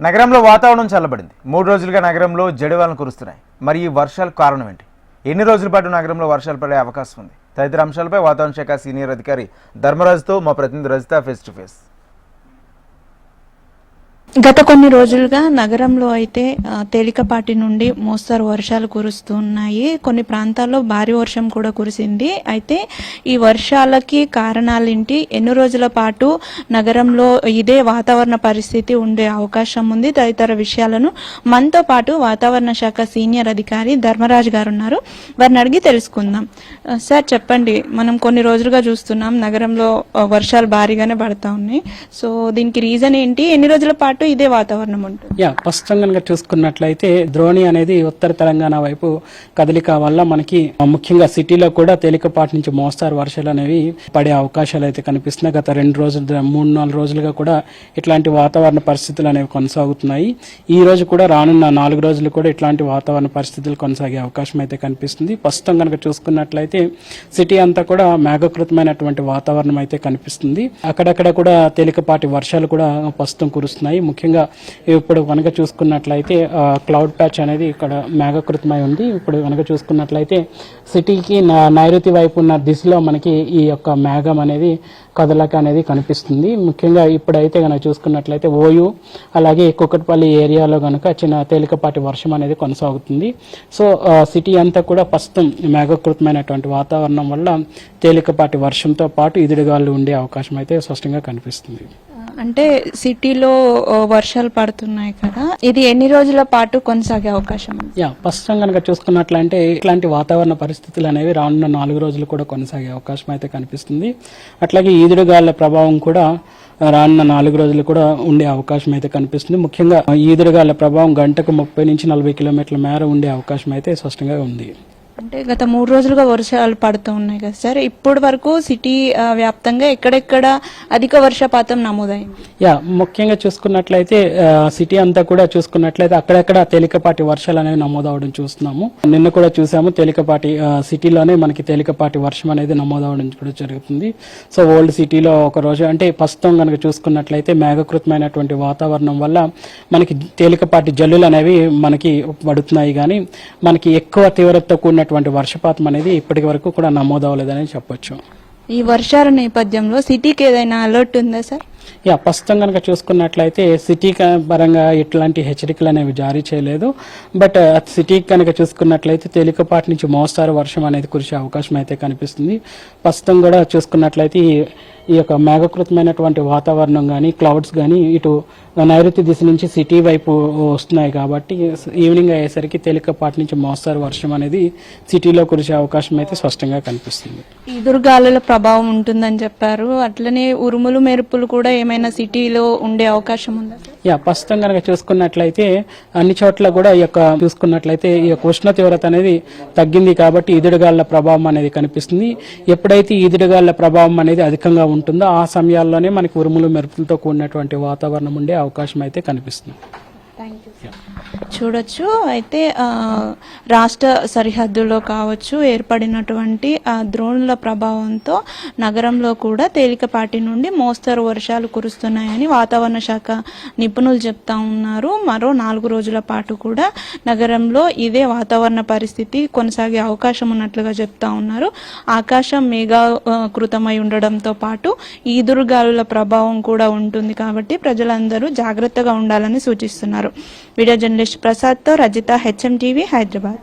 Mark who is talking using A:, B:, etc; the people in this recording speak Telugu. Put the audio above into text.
A: నగరంలో వాతావరణం చల్లబడింది. 3 రోజులుగా నగరంలో జడివానలు కురుస్తున్నాయి. మరి ఈ వర్షాలకు కారణం ఏంటి? ఎన్ని రోజుల పాటు నగరంలో వర్షాలు పడే అవకాశం ఉంది? తదితర అంశాలపై వాతావరణ శాఖ సీనియర్ అధికారి ధర్మరాజుతో మా ప్రతినిధి రజిత ఫేస్ టు ఫేస్.
B: గత కొన్ని రోజులుగా నగరంలో అయితే తేలికపాటి నుండి మోస్తరు వర్షాలు కురుస్తున్నాయి. కొన్ని ప్రాంతాల్లో భారీ వర్షం కూడా కురిసింది. అయితే ఈ వర్షాలకి కారణాలేంటి, ఎన్ని రోజుల పాటు నగరంలో ఇదే వాతావరణ పరిస్థితి ఉండే అవకాశం ఉంది, తదితర విషయాలను మనతో పాటు వాతావరణ శాఖ సీనియర్ అధికారి ధర్మరాజు గారు ఉన్నారు. వారిని అడిగి తెలుసుకుందాం. సార్ చెప్పండి, మనం కొన్ని రోజులుగా చూస్తున్నాం నగరంలో వర్షాలు భారీగానే పడతా ఉన్నాయి. సో దీనికి రీజన్ ఏంటి, ఎన్ని రోజుల పాటు ఇదే వాతావరణం ఉంటుంది?
C: స్పష్టంగా కనుక చూసుకున్నట్లయితే ద్రోణి అనేది ఉత్తర తెలంగాణ వైపు కదలిక వల్ల మనకి ముఖ్యంగా సిటీలో కూడా తేలికపాటి నుంచి మోస్తారు వర్షాలు అనేవి పడే అవకాశాలు అయితే కనిపిస్తున్నాయి. గత 3-4 రోజులుగా కూడా ఇట్లాంటి వాతావరణ పరిస్థితులు అనేవి కొనసాగుతున్నాయి. ఈ రోజు కూడా రానున్న 4 రోజులు కూడా ఇట్లాంటి వాతావరణ పరిస్థితులు కొనసాగే అవకాశం అయితే కనిపిస్తుంది. ప్రస్తుతం కనుక చూసుకున్నట్లయితే సిటీ అంతా కూడా మేఘకృతమైనటువంటి వాతావరణం అయితే కనిపిస్తుంది. అక్కడక్కడ కూడా తేలికపాటి వర్షాలు కూడా ప్రస్తుతం కురుస్తున్నాయి. ముఖ్యంగా ఇప్పుడు కనుక చూసుకున్నట్లయితే క్లౌడ్ ప్యాచ్ అనేది ఇక్కడ మేఘకృతమై ఉంది. ఇప్పుడు కనుక చూసుకున్నట్లయితే సిటీకి నైరుతి వైపు ఉన్న దిశలో మనకి ఈ యొక్క మేఘం అనేది కదలక అనేది కనిపిస్తుంది. ముఖ్యంగా ఇప్పుడైతే కనుక చూసుకున్నట్లయితే ఓయూ అలాగే కుకట్పల్లి ఏరియాలో కనుక చిన్న తేలికపాటి వర్షం అనేది కొనసాగుతుంది. సో సిటీ అంతా కూడా ప్రస్తుతం మేఘకృతమైనటువంటి వాతావరణం వల్ల తేలికపాటి వర్షంతో పాటు ఈదురుగాలు ఉండే అవకాశం అయితే స్పష్టంగా కనిపిస్తుంది.
B: అంటే సిటీలో వర్షాలు పడుతున్నాయి కదా, ఇది ఎన్ని రోజుల పాటు కొనసాగే అవకాశం ఉంది?
C: ప్రస్తుతం కనుక చూసుకున్నట్లయితే ఇట్లాంటి వాతావరణ పరిస్థితులు అనేవి రానున్న 4 రోజులు కూడా కొనసాగే అవకాశం అయితే కనిపిస్తుంది. అట్లాగే ఈదురుగాళ్ల ప్రభావం కూడా రానున్న 4 రోజులు కూడా ఉండే అవకాశం అయితే కనిపిస్తుంది. ముఖ్యంగా ఈదురుగాళ్ల ప్రభావం గంటకు 30 నుంచి 40 కిలోమీటర్ల మేర ఉండే అవకాశం అయితే స్పష్టంగా ఉంది.
B: అంటే గత 3 రోజులుగా వర్షాలు పడుతూ ఉన్నాయి కదా సార్, ఇప్పటి వరకు సిటీ వ్యాప్తంగా ఎక్కడెక్కడ అధిక వర్షపాతం నమోదైంది?
C: ముఖ్యంగా చూసుకున్నట్లయితే సిటీ అంతా కూడా చూసుకున్నట్లయితే అక్కడెక్కడ తేలికపాటి వర్షాలు అనేవి నమోదవడం చూస్తున్నాము. నిన్న కూడా చూసాము, తేలికపాటి సిటీలోనే మనకి తేలికపాటి వర్షం అనేది నమోదవడం కూడా జరుగుతుంది. సో ఓల్డ్ సిటీలో ఒక రోజు అంటే ప్రస్తుతం కనుక చూసుకున్నట్లయితే మేఘకృతమైనటువంటి వాతావరణం వల్ల మనకి తేలికపాటి జల్లులు అనేవి మనకి పడుతున్నాయి, కానీ మనకి ఎక్కువ తీవ్రతతో కూడినటువంటి వర్షపాతం అనేది ఇప్పటి వరకు కూడా నమోదవలేదని చెప్పొచ్చు.
B: ఈ వర్షాల నేపథ్యంలో సిటీకి ఏదైనా అలర్ట్ ఉందా సార్?
C: ప్రస్తుతం కనుక చూసుకున్నట్లయితే సిటీ పరంగా ఇట్లాంటి హెచ్చరికలు అనేవి జారీ చేయలేదు. బట్ సిటీకి కనుక చూసుకున్నట్లయితే తేలికపాటి నుంచి మోస్తారు వర్షం అనేది కురిసే అవకాశం అయితే కనిపిస్తుంది. ప్రస్తుతం కూడా చూసుకున్నట్లయితే ఈ యొక్క మేఘకృతమైనటువంటి వాతావరణం కానీ క్లౌడ్స్ కానీ ఇటు నైరుతి దిశ నుంచి సిటీ వైపు వస్తున్నాయి కాబట్టి ఈవినింగ్ అయ్యేసరికి తేలికపాటి నుంచి మోస్తారు వర్షం అనేది సిటీలో కురిసే అవకాశం అయితే స్పష్టంగా కనిపిస్తుంది.
B: ఈదురుగాలుల ప్రభావం ఉంటుందని చెప్పారు, అట్లనే ఉరుములు మెరుపులు కూడా ఏమైనా సిటీలో ఉండే అవకాశం ఉందా?
C: ప్రస్తుతం కనుక చూసుకున్నట్లయితే అన్ని చోట్ల కూడా ఈ యొక్క ఉష్ణ తీవ్రత అనేది తగ్గింది కాబట్టి ఈదురుగాళ్ల ప్రభావం అనేది కనిపిస్తుంది. ఎప్పుడైతే ఈదురుగాళ్ల ప్రభావం అనేది అధికంగా ఉంటుందో ఆ సమయాల్లోనే మనకి ఉరుములు మెరుపులతో కూడినటువంటి వాతావరణం ఉండే అవకాశం అయితే కనిపిస్తుంది.
B: చూడొచ్చు, అయితే రాష్ట్ర సరిహద్దులో కావచ్చు ఏర్పడినటువంటి ద్రోణుల ప్రభావంతో నగరంలో కూడా తేలికపాటి నుండి మోస్తరు వర్షాలు కురుస్తున్నాయని వాతావరణ శాఖ నిపుణులు చెప్తా ఉన్నారు. మరో 4 రోజుల పాటు కూడా నగరంలో ఇదే వాతావరణ పరిస్థితి కొనసాగే అవకాశం ఉన్నట్లుగా చెప్తా ఉన్నారు. ఆకాశం మేఘాకృతమై ఉండడంతో పాటు ఈదురుగాలుల ప్రభావం కూడా ఉంటుంది కాబట్టి ప్రజలందరూ జాగ్రత్తగా ఉండాలని సూచిస్తున్నారు. వీడియో జర్నలిస్ట్ ప్రసాద్తో రజిత, HM టీవీ, హైదరాబాద్.